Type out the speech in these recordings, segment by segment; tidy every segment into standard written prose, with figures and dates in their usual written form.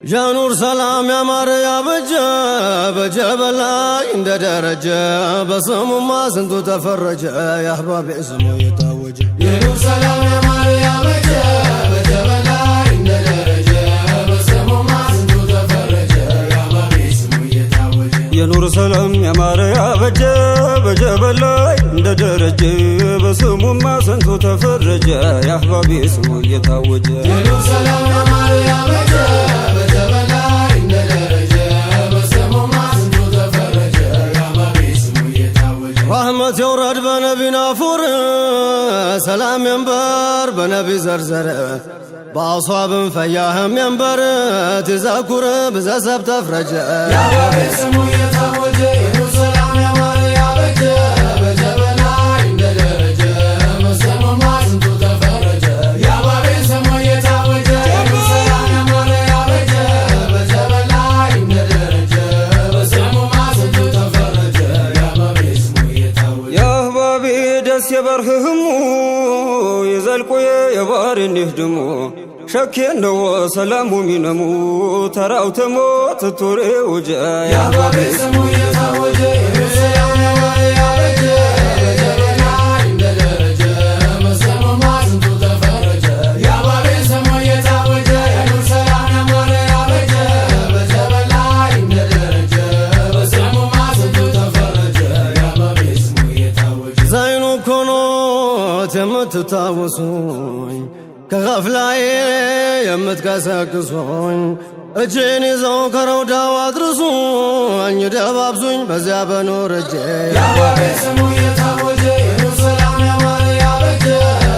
يا نور سلام يا مريا بجبل عند درجة بصم ما سنتو تفرج يا أحبابي اسمه يتوج يا نور سلام يا مريا بجبل عند درجة بصم ما سنتو تفرج يا أحبابي اسمه يتوج يا نور سلام يا مريا بجبل عند درجة بصم ما سنتو تفرج يا أحبابي اسمه يتوج يا نور سلام يا مريا رحمة يورد بنبي نافور سلام ينبر بنبي زرزر بأصحاب فياهم ينبر تذكر بزسب تفرج يا بابي اسمه يتوج يا نور سلام يا مريا بجبل عند درجة مسلم ما سنتو تفرج يا بابي اسمه يتوج يا نور سلام يا مريا بجبل عند درجة مسلم ما سنتو تفرج يا بابي اسمه يتوج يا أحبابي دس يبرهمو يزلقو يبار نهدمو شكينو سلامو منمو تراو تموت توري وجا يا بابي اسمه يتوج يا نور سلام يا مريا بجبل عند درجة مسلم ما سنتو تفرج يا بابي اسمه يتوج يا نور سلام يا مريا بجبل عند درجة مسلم ما سنتو تفرج يا بابي اسمه يتوج زينو كونو تمتتاوسون كغفلاي يمتكسكسون اجيني زوكرو داوات رسون يدبابسون بزيا بنور الجي يا بابي اسمه يتوج يا نور سلام يا مريا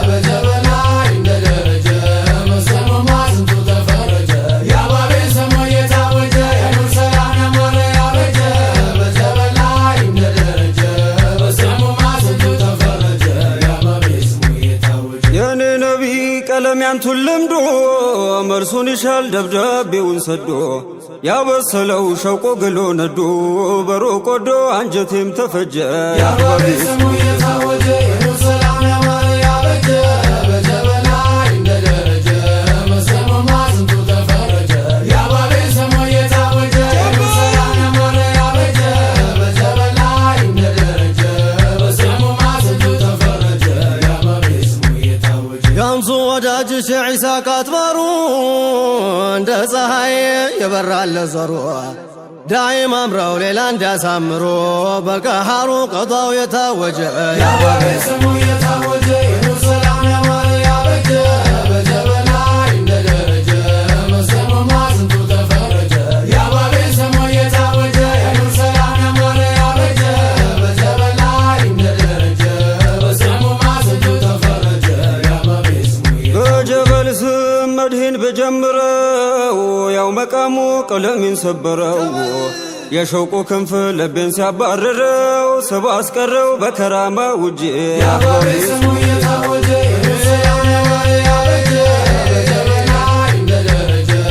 بجبل عند درجة مسلم ما سنتو تفرج يا بابي اسمه يتوج يا نور سلام يا مريا بجبل عند درجة مسلم ما سنتو تفرج يا بابي اسمه يتوج ياني نبي كلام يانتو اللمدو مرسون يشال دبدبيون سدو يا بسلو شوقو قلو ندو بروكو دو عنجتهم تفج يا بابي اسمه يتوج يا نور سلام يا مريا بجبل عند درجة مسلم ما سنتو تفرج يا بابي اسمه يتوج يا نور سلام يا مريا بجبل عند درجة مسلم ما سنتو تفرج يا بابي اسمه يتوج يامسو وداجش عيسى كاتبارو انده ፀሐይ يبرال زرو دايم امرو ليلان داسامرو بقهارو قضاو يتوج يا بابي اسمه يتوج يا نور سلام يا مريا بجبل عند درجة مسلم ما سنتو تفرج يا بابي اسمه يتوج يا نور سلام يا مريا بجبل عند درجة مسلم ما سنتو تفرج يا بابي اسمه بجبل سمدهن بجمرو ياو مقامو قلمين سبرو يشوقو كنف لبين سياباررو سبا اسكرو بكرامة وجي يا بابي اسمه يتوج يا نور سلام يا مريا بجبل عند درجة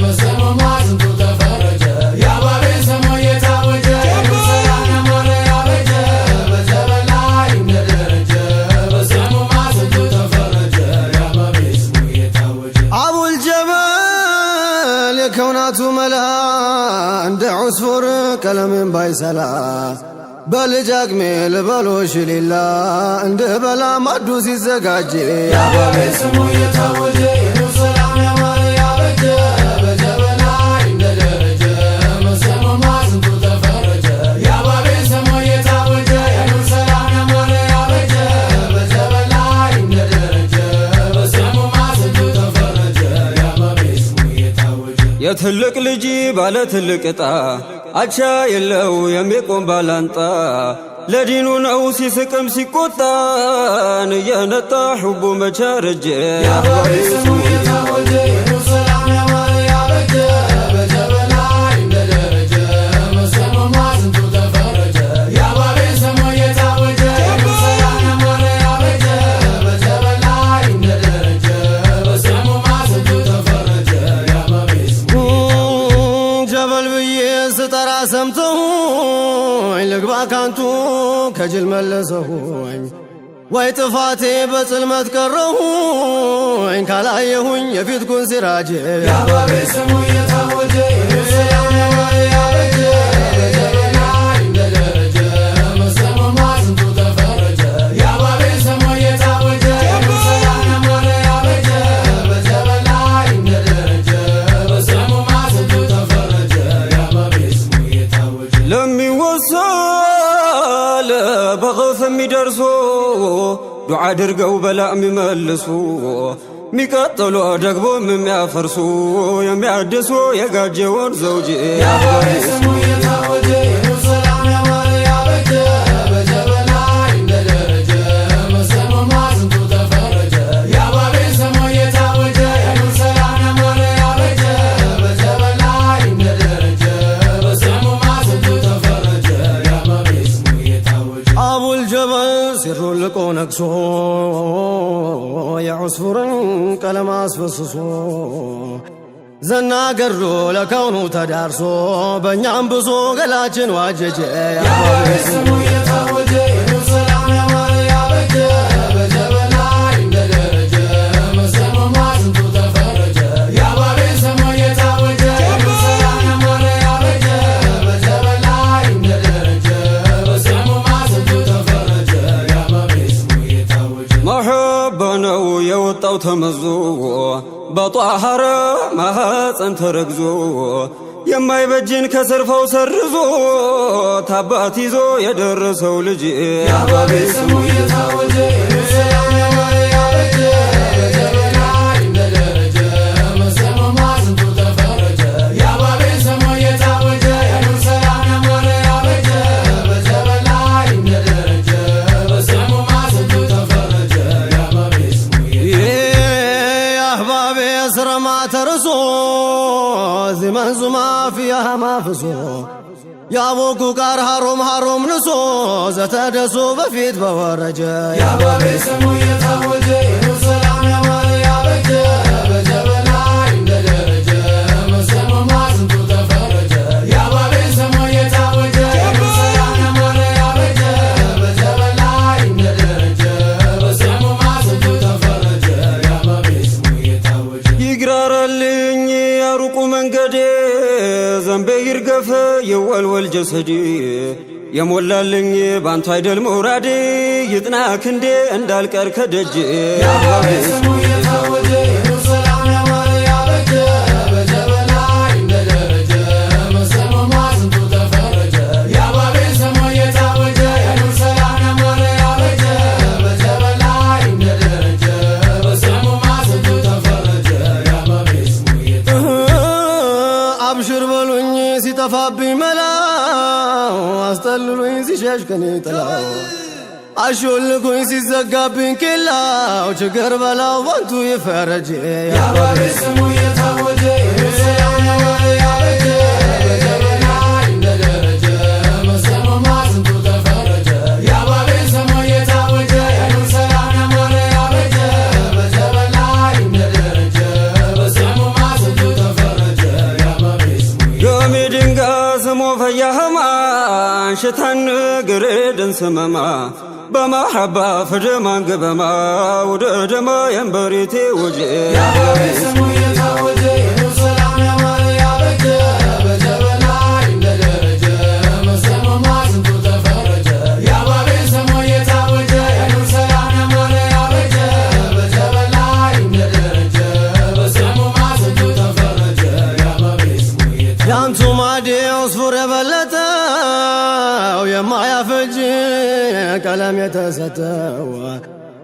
مسلم ما سنتو تفرج يا بابي اسمه يتوج يا نور سلام يا مريا بجبل عند درجة مسلم ما سنتو تفرج يا بابي اسمه يتوج ابو الجبل كوناتو ملا عند عصفور كلام بايسلا بلجاك ميل بلوش لله عند بلا مدوس الزقاجي يا بابي اسمه يتوج يا نور سلام يا مريا بجبل عند درجة مسلم ما سنتو تفرج يا بابي اسمه يتوج يا نور سلام يا مريا بجبل عند درجة مسلم ما سنتو تفرج يا بابي اسمه يتوج يتهلك لجي بالا تلقطا عشا يلو يميقوم بالانطا لدينو نوسي سكم سيكوتا نيانتا حبو مجارج يا بابي اسمه يتوج يا نور سلام يا مريا بجبل عند درجة مسلم ما سنتو تفرج يا بابي اسمه يتوج يا نور سلام يا مريا بجبل عند درجة مسلم ما سنتو تفرج يا بابي اسمه جبل بيس ترى سمتهوኝ ልግባ ካንቱ ከጅል መለሰሁኝ ወይ ጥፋቴ በጽልመት ቀረሁኝ ካላየሁኝ የፊትኩን ሲራጅ يا بابي اسمه يتوج ዱዓ አድርገው በላ የሚመልሱ ሚቀጥሉ ደግሞ የሚያፈርሱ የሚያድሱ የጋጀውን ዘውጅ የአባቤ ስሙ የታወጀ የኑር ሰላም ያማረ ያበጀ በጀበላ እንደደረጀ መስለሙማ ስንቱ ተፈረጀ። የአባቤ ስሙ የታወጀ የኑር ሰላም ያማረ ያበጀ በጀበላ እንደደረጀ መስለሙማ ስንቱ ተፈረጀ። የአባቤ ስሙ የታወጀ አቡል ጀበል ሲሩን ልቆ ነግሶ የዑስፉርን ቀለም አስፈስሶ ዘና ገድሎ ለከውኑ ተዳርሶ በእኛም ብሶ ገላችን ዋጀጀ። የአባቤ ስሙ የታወጀ የኑር ሰላም ያማረ ያበጀ በጀበላ እንደደረጀ መስለሙማ ስንቱ ተፈረጀ። የአባቤ ስሙ የታወጀ የኑር ሰላም ያማረ ያበጀ በጀበላ እንደደረጀ መስለሙማ ስንቱ ተፈረጀ። የአባቤ ስሙ የታወጀ መሐባ ነው የወጣው ተመዞ በጧሃረ ማኅፀን ተረግዞ የማይበጅን ከስርፈው ሰርዞ ታባት ይዞ የደረሰው ልጅ የአባቤ ስሙ የታወጀ የኑር ሰላም ያማረ ያበጀ በጀበላ እንደደረጀ መስለሙማ ስንቱ ተፈረጀ። የአባቤ ስሙ የታወጀ የኑር ሰላም ያማረ ያበጀ በጀበላ እንደደረጀ መስለሙማ ስንቱ ተፈረጀ። የአባቤ ስሙ የአህባቤ ስረማ ተርሶ ዚመንዙማ ፊያሃ ማፍሶ ያቦኩ ቃር ሃሮም ንሶ ዘተደሶ በፊት በወረጀ የአባቤ ስሙ የታወጀ የኑር ሰላም ያማረ ያበጀ በጀበላ እንደደረጀ መስለሙማ ስንቱ ተፈረጀ። የአባቤ ስሙ የታወጀ የኑር ሰላም ያማረ ያበጀ በጀበላ እንደደረጀ መስለሙማ ስንቱ ተፈረጀ። የአባቤ ስሙ የታወጀ ይግራራልኝ ያሩቁ መንገዴ ዘንቤ ይርገፍ የወልወል ጀሰዴ የሞላልኝ ባንቱ አይደል መውራዴ ይጥና ክንዴ እንዳልቀር ከደጅ የአባቤ ስሙ የታወጀ የኑር ሰላም ያማረ ያበጀ በጀበላ እንደደረጀ መስለሙማ ስንቱ ተፈረጀ። የአባቤ ስሙ የታወጀ የኑር ሰላም ያማረ ያበጀ በጀበላ እንደደረጀ መስለሙማ ስንቱ ተፈረጀ። የአባቤ ስሙ የታወጀ አብሽር በሉኝ ሲጠፋብኝ መላው አስጠልሉኝ ሲሸሽ ከኔ ጥላው አሾልኩኝ ሲዘጋብኝ ኬላው ችግር በላው ባንቱ ይፈረጅ። የአባቤ ስሙ የታወጀ የኑር ሰላም ያማረ ያበጀ በጀበላ እንደደረጀ መስለሙማ ስንቱ ተፈረጀ። የአባቤ ስሙ የታወጀ የኑር ሰላም ያማረ ያበጀ በጀበላ እንደደረጀ መስለሙማ ስንቱ ተፈረጀ። የአባቤ ስሙ ዮሚ ድንጋ ስሞ ፈያህማ ሽታን ግሬድን ስመማ በማሐባ ፍድማን ግበማ ወደ ደማ የንበሪቴ ወጄ የአባቤ ስሙ የታወጀ የኑር ሰላም ያማረ ያበጀ በጀበላ እንደደረጀ መስለሙማ ስንቱ ተፈረጀ። የአባቤ ስሙ የታወጀ የኑር ሰላም ያማረ ያበጀ በጀበላ እንደደረጀ መስለሙማ ስንቱ ተፈረጀ። የአባቤ ስሙ ያንቱ ማዴ ዑስፉር የበለጠው የማያፈጅ ቀለም የተሰጠው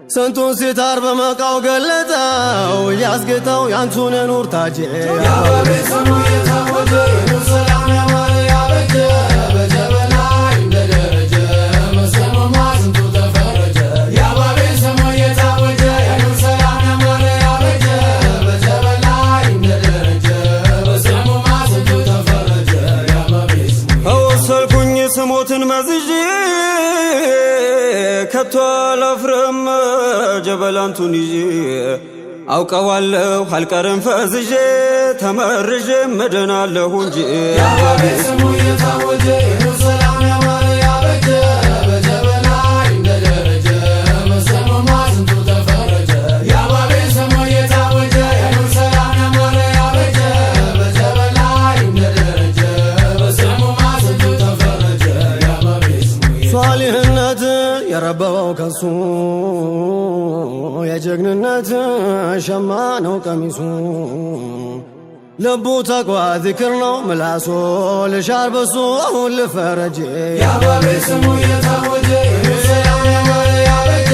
ስንቱን ሲታር በመቃው ገለጠው እያስጌጠው ያንቱን የኑር ታጄ የአባቤ ስሙ የታወጀ የኑር ሰላም ያማረ ያበጀ በጀበላ እንደደረጀ መስለሙማ ስንቱ ተፈረጀ። የአባቤ ስሙ የታወጀ የኑር ሰላም ያማረ ያበጀ በጀበላ እንደደረጀ መስለሙማ ስንቱ ተፈረጀ። የአባቤ ስሙ አወሰልኩኝ ስሞትን መዝዤ ከቶ አላፍርም ጀበላንቱን ይዤ አውቀዋለሁ አልቀርም ፈዝዤ ተመርዤ መደናለሁ እንጂ የአባቤ ስሙ የታወጀ የኑር ሰላም ያማረ ያበጀ በጀበላ እንደደረጀ መስለሙማ ስንቱ ተፈረጀ። የአባቤ ስሙ የታወጀ የኑር ሰላም ያማረ ያበጀ በጀበላ እንደደረጀ መስለሙማ ስንቱ ተፈረጀ። የአባቤ ስሙ ሷሊህነት የረበበው ከሱ የጀግንነት ሸማ ነው ቀሚሱ ልቡ ተቋ ዚክር ነው ምላሱ ልሻር በሱ አሁን ልፈረጅ የአባቤ ስሙ የታወጀ የኑር ሰላም ያማረ ያበጀ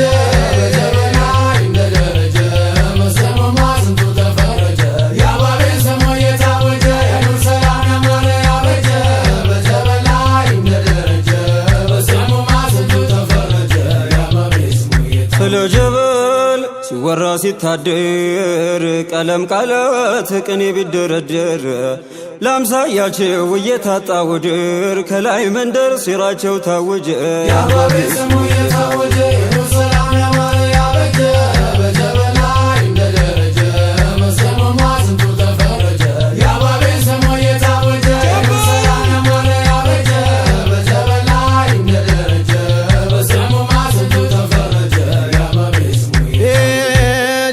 ቢታደር ቀለም ቃላት ቅኔ ቢደረደር ላምሳያቸው እየታጣ ውድር ከላይ መንደር ሴራቸው ታወጀ የአባቤ ስሙ እየታወጀ የኑር ሰላም ያማረ ያበጀ በጀበና እንደደረጀ መስከረም ስንቱ ተፈረጀ የአባቤ ስሙ እየታወጀ የኑር ሰላም ያማረ ያበጀ በጀበና እንደደረጀ መስከረም ስንቱ ተፈረጀ የአባቤ ስሙ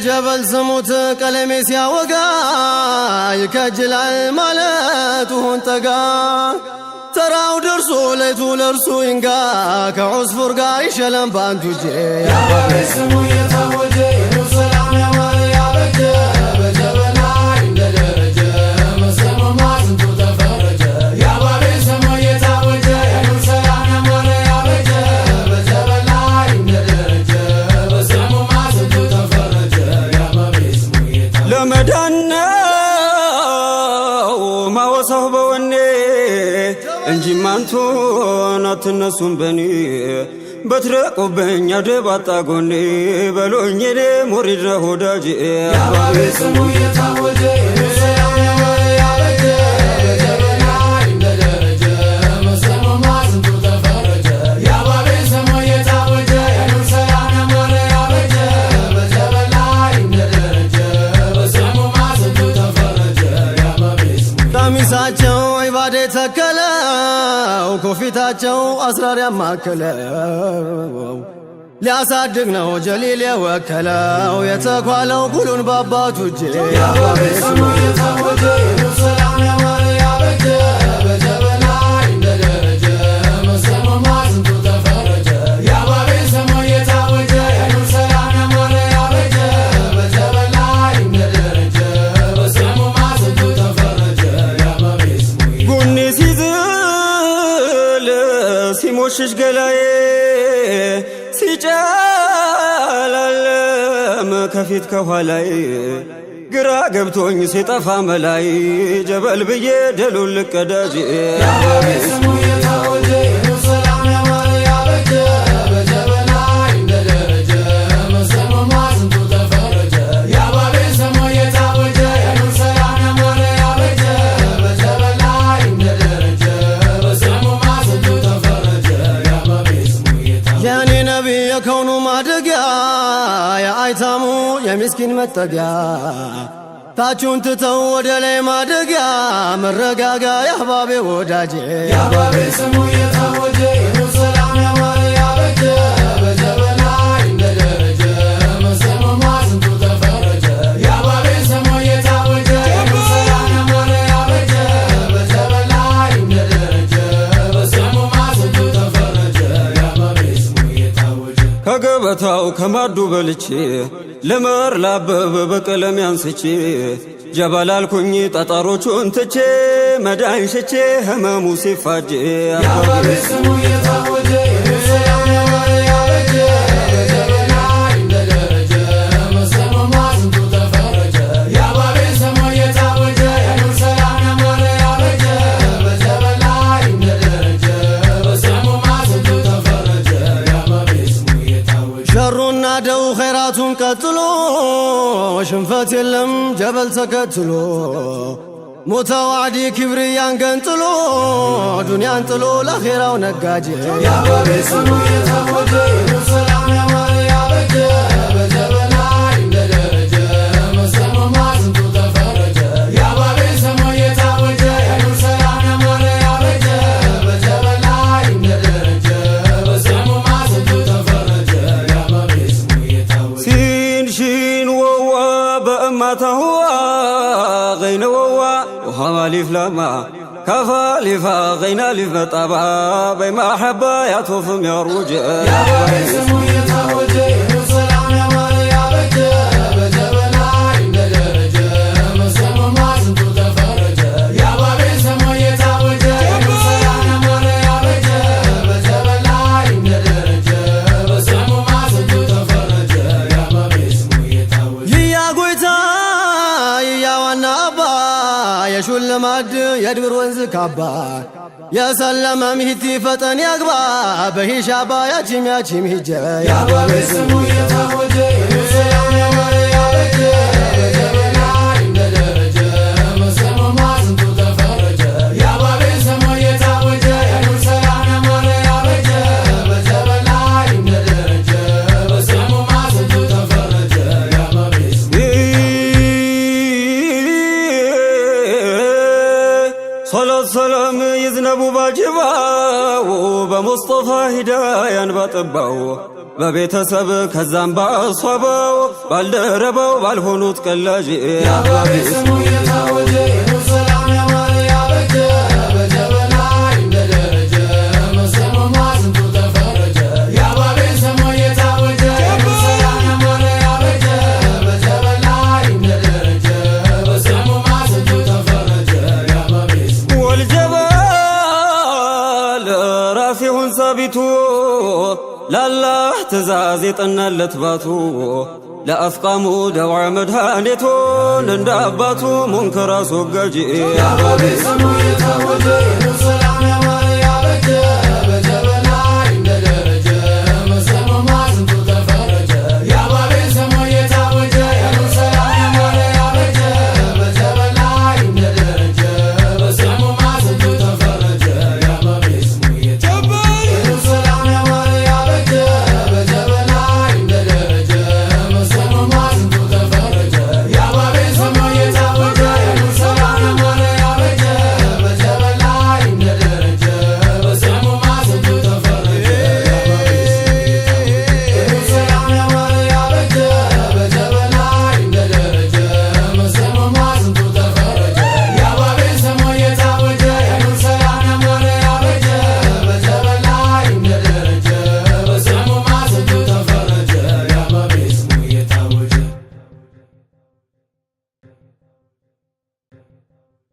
ጀበል ስሙት ቀለሜ ሲያወጋ ይከጅላል ማለቱን ጠጋ ተራው ደርሶ ለይቱ ለርሱ ይንጋ ከዑስፉር ጋር ይሸለም ባንቱ እጄ የአባቤ ስሙ እየታወጀ የኑር ሰላም ያማረ ያበጀ በጀበና እንደደረጀ መስከረም ስንቱ ተፈረጀ የአባቤ ስሙ እየታወጀ የኑር ሰላም ያማረ ያበጀ በጀበና እንደደረጀ መስከረም ስንቱ ተፈረጀ የአባቤ ስሙ እየታወጀ ለመዳን ነው ማወሳው በወኔ እንጂ ማንቶን አትነሱም በኔ በትረቁብኝ አደባጣ ጎኔ በሎኝ እኔ ሙሪድ ነህ ወዳጄ የአባቤ ስሙ እየታወጀ የኑር ሰላም ያማረ ያበጀ በጀበና እንደደረጀ መስከረም ስንቱ ተፈረጀ የአባቤ ስሙ እየታወጀ የኑር ሰላም ያማረ ያበጀ በጀበና እንደደረጀ መስከረም ስንቱ ተፈረጀ የአባቤ ስሙ ቀሚሳቸው ዒባዴ ተከለው ኮፊታቸው አስራር ያማከለው ሊያሳድግ ነው ጀሊል የወከለው የተኳለው ኩሉን በአባቱ እጄ የአባቤ ስሙ እየታወጀ የኑር ሰላም ያማረ ያበጀ በጀበና እንደደረጀ መስከረም ስንቱ ተፈረጀ የአባቤ ስሙ እየታወጀ የኑር ሰላም ያማረ ያበጀ በጀበና እንደደረጀ መስከረም ስንቱ ተፈረጀ የአባቤ ስሙ ጎኔ ሲዝል ሲሞሽሽ ገላዬ ሲጨላለም ከፊት ከኋላይ ግራ ገብቶኝ ሲጠፋ መላይ ጀበል ብዬ ደሉን ልቀዳጅ የአባቤ ስሙ እየታወጀ የኑር ሰላም ያማረ ያበጀ በጀበና እንደደረጀ መስከረም ስንቱ ተፈረጀ የአባቤ ስሙ እየታወጀ የኑር ሰላም ያማረ ያበጀ በጀበና እንደደረጀ መስከረም ስንቱ ተፈረጀ የአባቤ ስሙ እየታወጀ የኔ ነቢይ የከውኑ ማደጊያ የአይታሙ የሚስኪን መጠጊያ ታቹን ትተው ወደ ላይ ማደጊያ መረጋጋ የአህባቤ ወዳጄ የአባቤ ስሙ እየታወጀ የኑር ሰላም ያማረ ያበጀ በጀበና እንደደረጀ መስከረም ስንቱ ተፈረጀ የአባቤ ስሙ እየታወጀ የኑር ሰላም ያማረ ያበጀ በጀበና እንደደረጀ መስከረም ስንቱ ተፈረጀ የአባቤ ስሙ እየታወጀ ከገበታው ከማዱ በልቼ ለመር ላበበ በቀለም ያንስቼ ጀበል አልኩኝ ጠጠሮቹን ትቼ መዳን ሽቼ ህመሙ ሲፋጅ የአባቤ ስሙ እየታወጀ የኑር ሰላም ያማረ ያበጀ በጀበና እንደደረጀ መስከረም ስንቱ ተፈረጀ የአባቤ ስሙ እየታወጀ የኑር ሰላም ያማረ ያበጀ በጀበና እንደደረጀ መስከረም ስንቱ ተፈረጀ የአባቤ ስሙ እየታወጀ ሸሩና ደው ኸይራቱን ቀጥሎ ሽንፈት የለም ጀበል ተከትሎ ሙተዋዕዲ ክብርያን ገንጥሎ ዱንያን ጥሎ ለኼራው ነጋጄ የአባቤ ስሙ እየታወጀ የኑር ሰላም ያማረ ያበጀ በጀበና እንደደረጀ መስከረም ስንቱ ተፈረጀ የአባቤ ስሙ እየታወጀ የኑር ሰላም ያማረ ያበጀ በጀበና እንደደረጀ መስከረም ስንቱ ተፈረጀ የአባቤ ስሙ እየታወጀ ሲንሺን ወዋ በእማታ ህዋ غين ووا وهما ليف لما كفى لفا غينا ليف مطابا بما حبا يطوفم يا رجال የአባቤ ስሙ እየታወጀ የኑር ሰላም ያማረ ያበጀ በጀበና እንደደረጀ መስከረም ስንቱ ተፈረጀ የአባቤ ስሙ እየታወጀ የኑር ሰላም ያማረ ያበጀ በጀበና እንደደረጀ መስከረም ስንቱ ተፈረጀ የአባቤ ስሙ እየታወጀ ይያ ጎይታ ይያ ዋና አባ የሹል ማድ የድብር ወንዝ ካባ የሰለመ ሚህቲ ፈጠን ያግባ በሂሻባ ያቺም ሂጀ የአባቤ ስሙ እየታወጀ የኑር ሰላም ያማረ ያበጀ صلاة سلام يذنب باجباو بمصطفى هدايا بطباو በቤተሰብ ከዛም ባሷባው ባልደረባው ባልሆኑት ቀላጅ የአባቤ ስሙ የታወጀ የሰላም ያማረ ያበጀ በጀበና እንደደረጀ መስሙ ማዝንቱ ተፈረጀ የአባቤ ስሙ የታወጀ የሰላም ያማረ ያበጀ በጀበና እንደደረጀ መስሙ ማዝንቱ ተፈረጀ የአባቤ ስሙ ወልጀባል ራፊዑን ሳቢቱ لله تزازي طنالت باتو لأفقامو دوع مدهانيتو ننداباتو منكرا سوقاجي يا بابي سمو يتاوجي